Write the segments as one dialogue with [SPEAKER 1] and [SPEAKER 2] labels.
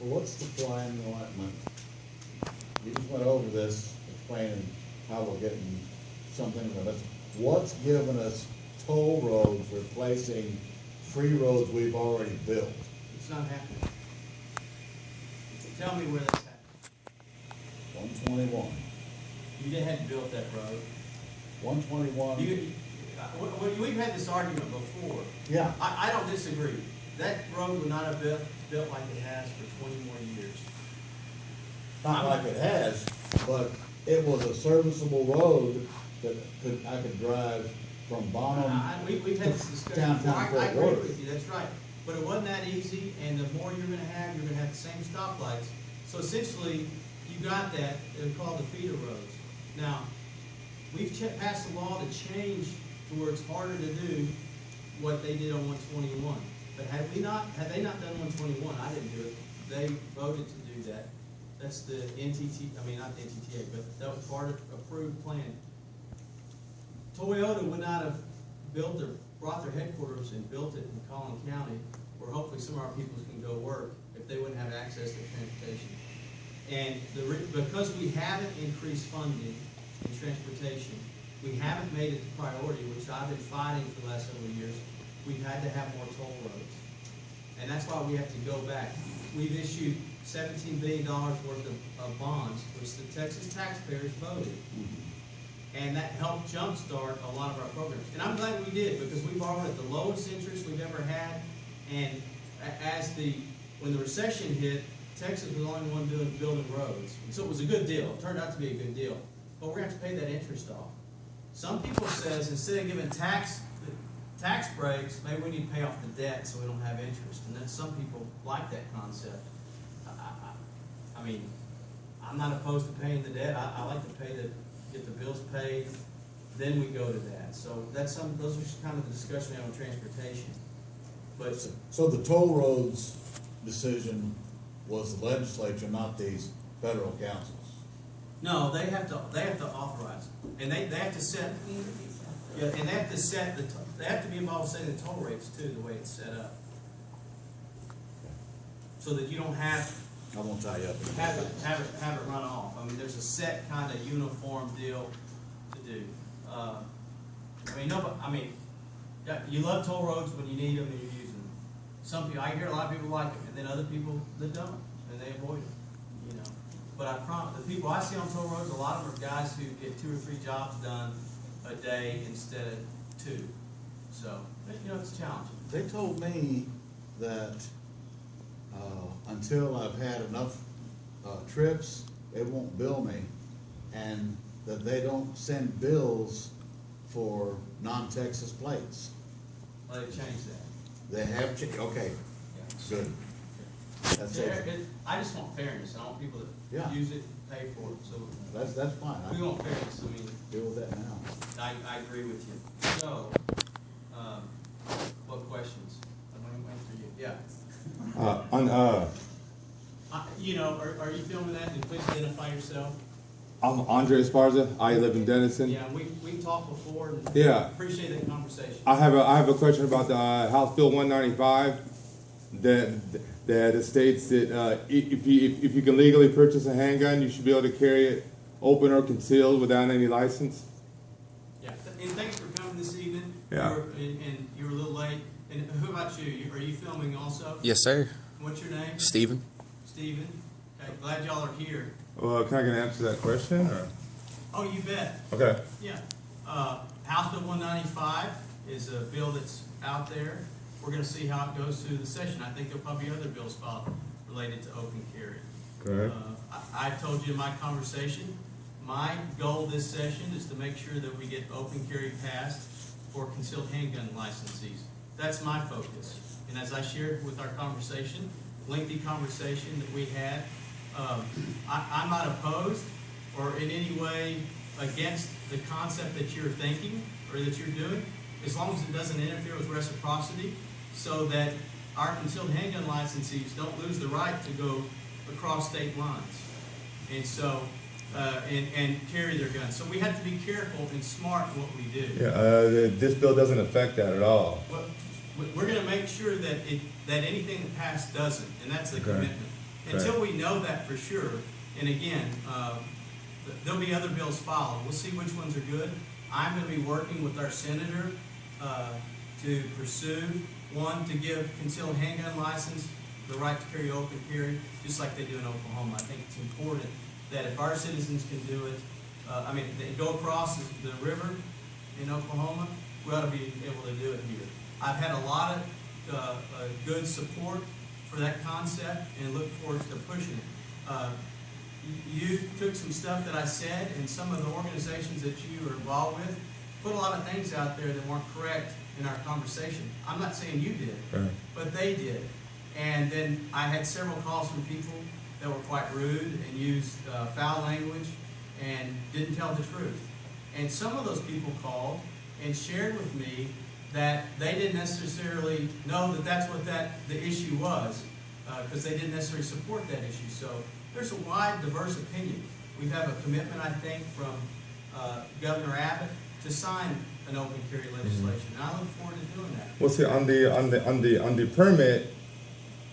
[SPEAKER 1] what's the fly in the ointment? You just went over this, explaining how we're getting something from us. What's given us toll roads replacing free roads we've already built?
[SPEAKER 2] It's not happening. Tell me where that's happening.
[SPEAKER 1] 121.
[SPEAKER 2] You hadn't built that road.
[SPEAKER 1] 121.
[SPEAKER 2] We've had this argument before.
[SPEAKER 1] Yeah.
[SPEAKER 2] I don't disagree. That road would not have been built like it has for 20 more years.
[SPEAKER 1] Not like it has, but it was a serviceable road that I could drive from Bonham.
[SPEAKER 2] We've had this discussion
[SPEAKER 1] downtown
[SPEAKER 2] before. I
[SPEAKER 1] Fort
[SPEAKER 2] agree
[SPEAKER 1] Worth.
[SPEAKER 2] with you, that's right. But it wasn't that easy, and the more you're gonna have the same stoplights. So essentially, you got that, they're called the feeder roads. Now, we've passed a law to change to where it's harder to do what they did on 121. But had they not done 121, I didn't do it. They voted to do that. That's the not the NTTA, but that was part of approved plan. Toyota would not have brought their headquarters and built it in Collin County, where hopefully some of our people can go work if they wouldn't have access to transportation. And because we haven't increased funding in transportation, we haven't made it a priority, which I've been fighting for the last several years. We've had to have more toll roads. And that's why we have to go back. We've issued $17 billion worth of bonds, which the Texas taxpayers voted. And that helped jumpstart a lot of our programs. And I'm glad we did, because we borrowed at the lowest interest we've ever had. And when the recession hit, Texas was the only one building roads. And so it was a good deal. It turned out to be a good deal. But we're going to have to pay that interest off. Some people says instead of giving tax breaks, maybe we need to pay off the debt so we don't have interest. And then some people like that concept. I'm not opposed to paying the debt. I like to get the bills paid, then we go to that. So those are kind of the discussion we have on transportation. But
[SPEAKER 1] So the toll roads decision was the legislature, not these federal councils.
[SPEAKER 2] no, they have to authorize it. And they have to set they have to be involved in setting the toll rates too, the way it's set up. So that you don't have
[SPEAKER 1] I won't tie you up.
[SPEAKER 2] have it run off. There's a set kind of uniform deal to do. You love toll roads when you need them and you're using them. Some people, I hear a lot of people like them, and then other people that don't, and they avoid them. But I promise, the people I see on toll roads, a lot of them are guys who get 2 or 3 jobs done a day instead of 2. So, it's challenging.
[SPEAKER 1] They told me that until I've had enough trips, they won't bill me, and that they don't send bills for non-Texas plates.
[SPEAKER 2] Well, they changed that.
[SPEAKER 1] They have, okay, good. That's it.
[SPEAKER 2] I just want fairness. I want people that use it, pay for it. So
[SPEAKER 1] That's fine.
[SPEAKER 2] we want fairness.
[SPEAKER 1] Deal with that now.
[SPEAKER 2] I agree with you. So, what questions? I'm going to answer you. Yeah. Are you filming that? And please identify yourself.
[SPEAKER 3] I'm Andre Esparza. I live in Denison.
[SPEAKER 2] Yeah, we talked before. And
[SPEAKER 3] Yeah.
[SPEAKER 2] Appreciate that conversation.
[SPEAKER 3] I have a question about the House Bill 195 that states that if you can legally purchase a handgun, you should be able to carry it open or concealed without any license.
[SPEAKER 2] Yeah, and thanks for coming this evening.
[SPEAKER 3] Yeah.
[SPEAKER 2] And you were a little late. And who about you? Are you filming also?
[SPEAKER 4] Yes, sir.
[SPEAKER 2] What's your name?
[SPEAKER 4] Steven.
[SPEAKER 2] Steven. Okay, glad y'all are here.
[SPEAKER 3] Well, can I get an answer to that question? Or?
[SPEAKER 2] Oh, you bet.
[SPEAKER 3] Okay.
[SPEAKER 2] Yeah. House Bill 195 is a bill that's out there. We're going to see how it goes through the session. I think there'll probably be other bills filed related to open carry.
[SPEAKER 3] Correct.
[SPEAKER 2] I told you in my conversation, my goal this session is to make sure that we get open carry passed for concealed handgun licensees. That's my focus. And as I shared with our conversation, lengthy conversation that we had, I'm not opposed or in any way against the concept that you're thinking or that you're doing, as long as it doesn't interfere with reciprocity, so that our concealed handgun licensees don't lose the right to go across state lines and so and carry their guns. So we have to be careful and smart in what we do.
[SPEAKER 3] Yeah, this bill doesn't affect that at all.
[SPEAKER 2] We're going to make sure that anything that passed doesn't, and that's the commitment. Until we know that for sure, and again, there'll be other bills filed. We'll see which ones are good. I'm going to be working with our senator to pursue one to give concealed handgun license the right to carry open carry, just like they do in Oklahoma. I think it's important that if our citizens can do it, they go across the river in Oklahoma, we ought to be able to do it here. I've had a lot of good support for that concept and look forward to pushing it. You took some stuff that I said and some of the organizations that you are involved with, put a lot of things out there that weren't correct in our conversation. I'm not saying you did,
[SPEAKER 3] Right.
[SPEAKER 2] but they did. And then I had several calls from people that were quite rude and used foul language and didn't tell the truth. And some of those people called and shared with me that they didn't necessarily know that that's what the issue was, because they didn't necessarily support that issue. So there's a wide, diverse opinion. We have a commitment, I think, from Governor Abbott to sign an open carry legislation, and I look forward to doing that.
[SPEAKER 3] Well, see, on the permit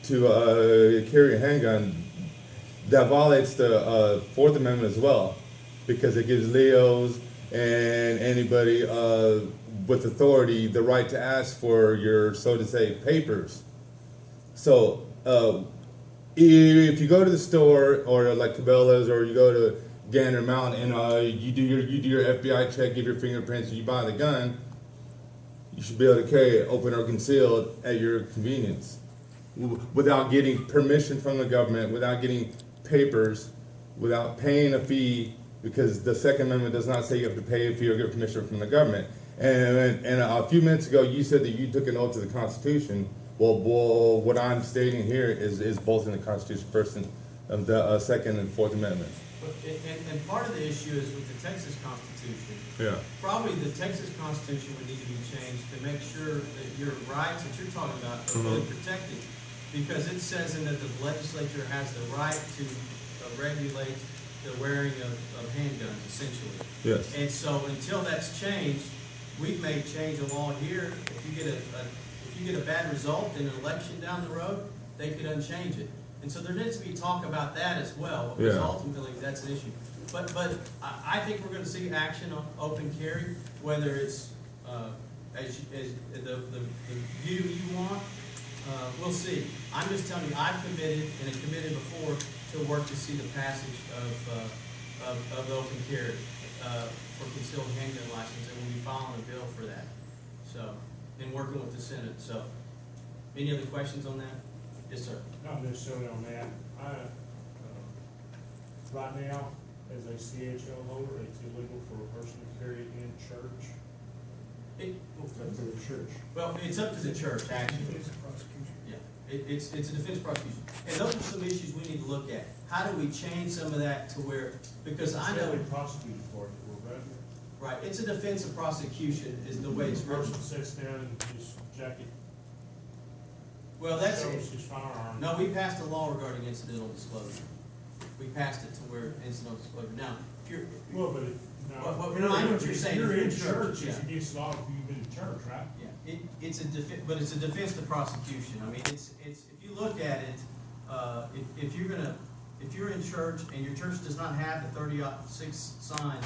[SPEAKER 3] to carry a handgun, that violates the Fourth Amendment as well, because it gives Leos and anybody with authority the right to ask for your, so to say, papers. So if you go to the store or like Cabela's, or you go to Gander Mountain and you do your FBI check, give your fingerprints, and you buy the gun, you should be able to carry it open or concealed at your convenience, without getting permission from the government, without getting papers, without paying a fee, because the Second Amendment does not say you have to pay a fee or get permission from the government. And a few minutes ago, you said that you took an oath to the Constitution. Well, what I'm stating here is both in the Constitution, first and the Second and Fourth Amendment.
[SPEAKER 2] And part of the issue is with the Texas Constitution.
[SPEAKER 3] Yeah.
[SPEAKER 2] Probably the Texas Constitution would need to be changed to make sure that your rights that you're talking about are fully protected, because it says in that the legislature has the right to regulate the wearing of handguns, essentially.
[SPEAKER 3] Yes.
[SPEAKER 2] And so until that's changed, we may change a law here. If you get a bad result in an election down the road, they could unchange it. And so there needs to be talk about that as well, because ultimately that's an issue. But I think we're going to see action on open carry, whether it's as the view you want. We'll see. I'm just telling you, I've committed and have committed before to work to see the passage of the open carry for concealed handgun license, and we'll be filing a bill for that. So, and working with the Senate. So, any other questions on that? Yes, sir.
[SPEAKER 4] Not necessarily on that. Right now, as a CHL holder, it's illegal for a person to carry it in church. It's up to the church.
[SPEAKER 2] Well, it's up to the church, actually. Yeah, it's a defense prosecution. And those are some issues we need to look at. How do we change some of that to where, because I know.
[SPEAKER 4] It's prosecuted for it, rather.
[SPEAKER 2] Right, it's a defense of prosecution is the way it's
[SPEAKER 4] The
[SPEAKER 2] written.
[SPEAKER 4] person sits down and his jacket
[SPEAKER 2] Well, that's,
[SPEAKER 4] shows his firearm.
[SPEAKER 2] no, we passed a law regarding incidental disclosure. We passed it to where incidental disclosure. Now, if you're,
[SPEAKER 4] Well, but
[SPEAKER 2] Well, I know what you're saying.
[SPEAKER 4] You're in
[SPEAKER 2] If you're in church,
[SPEAKER 4] church, it's
[SPEAKER 2] yeah.
[SPEAKER 4] against law if you've been in church, right?
[SPEAKER 2] yeah, it's a but it's a defense to prosecution. I mean, it's if you look at it, if you're in church and your church does not have the 30-6 sign,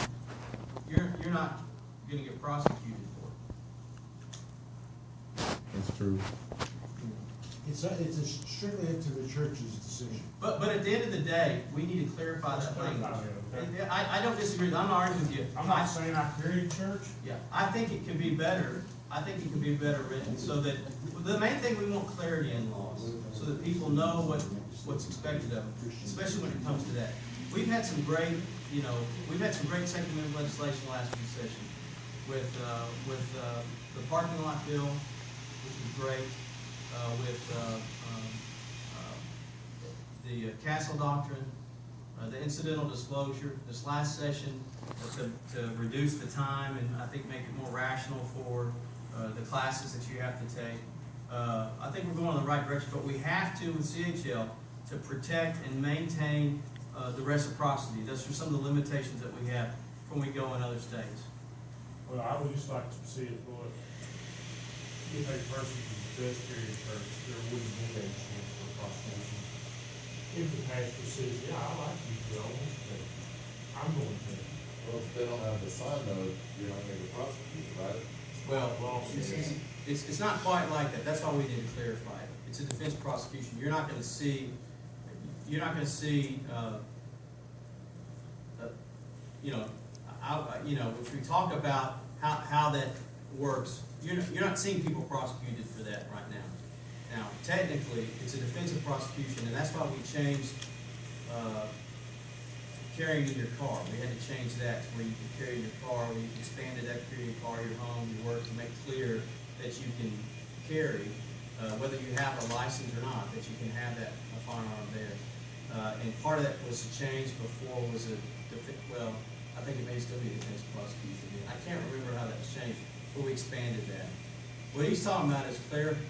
[SPEAKER 2] you're not going to get prosecuted for it.
[SPEAKER 3] That's true.
[SPEAKER 5] It's strictly up to the church's decision.
[SPEAKER 2] But at the end of the day, we need to clarify that language.
[SPEAKER 4] Okay.
[SPEAKER 2] I don't disagree. I'm not arguing with you.
[SPEAKER 4] I'm not saying I carry in church.
[SPEAKER 2] Yeah, I think it can be better. I think it can be better written so that the main thing we want clarity in laws, so that people know what's expected of them, especially when it comes to that. We've had some great, Second Amendment legislation last few sessions with the parking lot bill, which was great, with the Castle Doctrine, the incidental disclosure. This last session to reduce the time and I think make it more rational for the classes that you have to take. I think we're going in the right direction, but we have to, with CHL, to protect and maintain the reciprocity. Those are some of the limitations that we have when we go in other states.
[SPEAKER 4] Well, I would just like to see it, boy, if a person does carry in church, there wouldn't be a chance for prosecution. if the pastor says, yeah, I like you, Joe, but I'm going to.
[SPEAKER 6] Well, if they don't have the sign though, you're not gonna get prosecuted, right?
[SPEAKER 2] Well, it's not quite like that. That's why we need to clarify it. It's a defense prosecution. You're not gonna see, you know, if we talk about how that works, you're not seeing people prosecuted for that right now. Now, technically, it's a defensive prosecution, and that's why we changed carrying in your car. We had to change that to where you can carry in your car, where you expanded that carry your car, your home, your work, to make clear that you can carry, whether you have a license or not, that you can have a firearm there. And part of that was a change. Before was well, I think it may still be a defense prosecution. I can't remember how that's changed, but we expanded that. What he's talking about is clarify.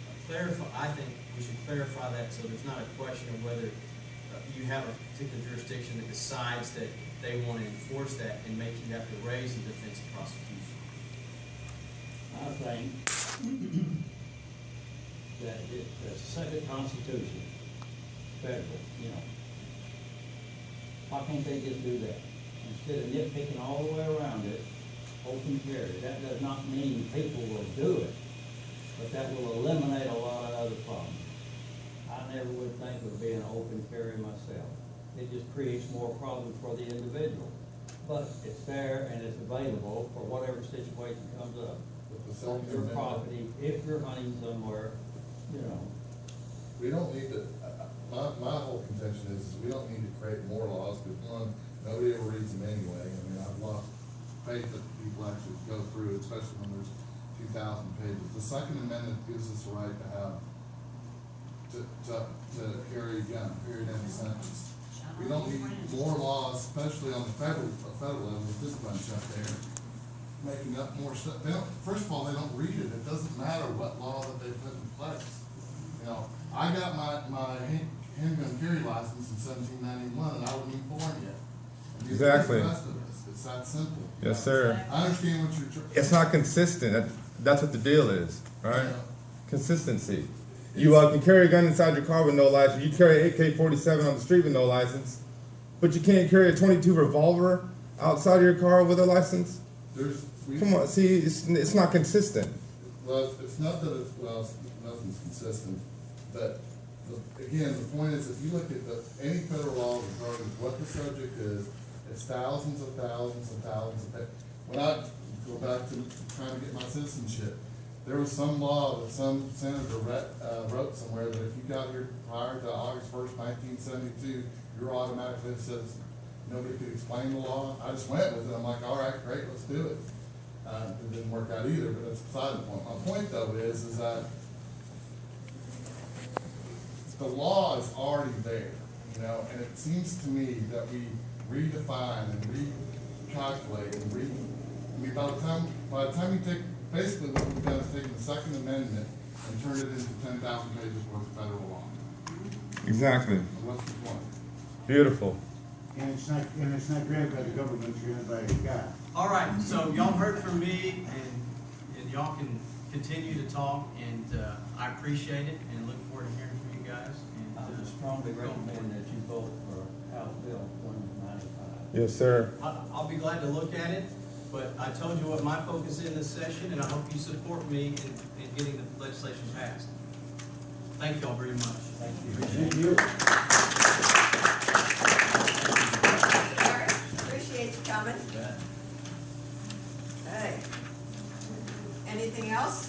[SPEAKER 2] I think we should clarify that so there's not a question of whether you have a particular jurisdiction that decides that they want to enforce that and make you have to raise a defense prosecution.
[SPEAKER 7] I think that the second constitution, federal, you know, why can't they just do that? Instead of nitpicking all the way around it, open carry. That does not mean people will do it, but that will eliminate a lot of other problems. I never would think of being an open carry myself. It just creates more problems for the individual. But it's there and it's available for whatever situation comes up.
[SPEAKER 6] With the
[SPEAKER 7] On
[SPEAKER 6] Second
[SPEAKER 7] your
[SPEAKER 6] Amendment,
[SPEAKER 7] property, if you're hunting somewhere, you know.
[SPEAKER 6] we don't need to, my whole contention is we don't need to create more laws, because one, nobody ever reads them anyway. I mean, I've lost faith that people actually go through, especially when there's 2,000 pages. The Second Amendment gives us the right to have, to carry a gun, period, end of sentence. We don't need more laws, especially on the federal level, with this bunch up there, making up more stuff. They don't, first of all, they don't read it. It doesn't matter what law that they put in place. You know, I got my handgun carry license in 1791, and I wasn't even born yet. And
[SPEAKER 3] Exactly.
[SPEAKER 6] The rest of us. It's that simple.
[SPEAKER 3] Yes, sir.
[SPEAKER 6] I understand what you're trying.
[SPEAKER 3] It's not consistent. That's what the deal is, right?
[SPEAKER 6] Yeah.
[SPEAKER 3] Consistency. You can carry a gun inside your car with no license. You carry an AK-47 on the street with no license, but you can't carry a .22 revolver outside of your car with a license. Come on, see, it's not consistent.
[SPEAKER 6] Well, it's not that it's, well, nothing's consistent, but again, the point is, if you look at any federal law regarding what the subject is, it's thousands of thousands and thousands of pages. When I go back to trying to get my citizenship, there was some law that some senator wrote somewhere that if you got here prior to August 1st, 1972, you're automatically a citizen. Nobody could explain the law. I just went with it. I'm like, all right, great, let's do it. It didn't work out either, but that's beside the point. My point though is that the law is already there, you know, and it seems to me that we redefine and recalculate and I mean, by the time you take, basically what we've done is taken the Second Amendment and turned it into 10,000 pages worth of federal law.
[SPEAKER 3] Exactly.
[SPEAKER 6] And what's the point?
[SPEAKER 3] Beautiful.
[SPEAKER 5] And it's not granted by the government, it's granted by God.
[SPEAKER 2] All right, so y'all heard from me, and y'all can continue to talk, and I appreciate it, and look forward to hearing from you guys.
[SPEAKER 7] I would strongly recommend that you vote for House Bill 195.
[SPEAKER 3] Yes, sir.
[SPEAKER 2] I'll be glad to look at it, but I told you what my focus is in this session, and I hope you support me in getting the legislation passed. Thank y'all very much.
[SPEAKER 7] Thank you.
[SPEAKER 2] Appreciate it.
[SPEAKER 5] Thank you.
[SPEAKER 8] Larry, appreciate you coming. Okay. Anything else?